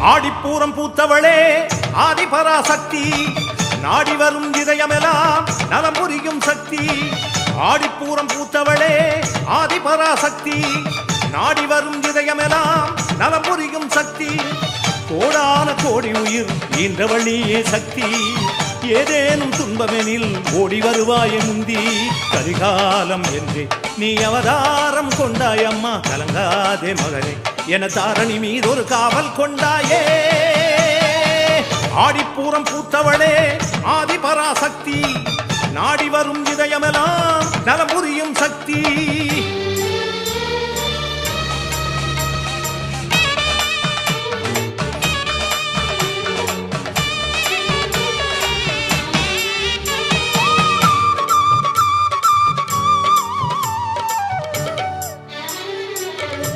ஆடிப்பூரம் பூத்தவளே ஆதிபராசக்தி, நாடி வரும் இதயமெல்லாம் நலம் புரியும் சக்தி. ஆடிப்பூரம் பூத்தவளே ஆதிபராசக்தி, நாடி வரும் இதயமெல்லாம் நலம் புரியும் சக்தி. கோடான கோடி உயிர் ஈன்றவழியே சக்தி, ஏதேனும் துன்பமெனில் ஓடி வருவாயே முந்தி. கரிகாலம் என்று நீ அவதாரம் கொண்டாயம்மா, கலங்காதே மகனே என தாரணி மீதொரு காவல் கொண்டாயே. ஆடிப்பூரம் பூத்தவளே ஆதிபராசக்தி.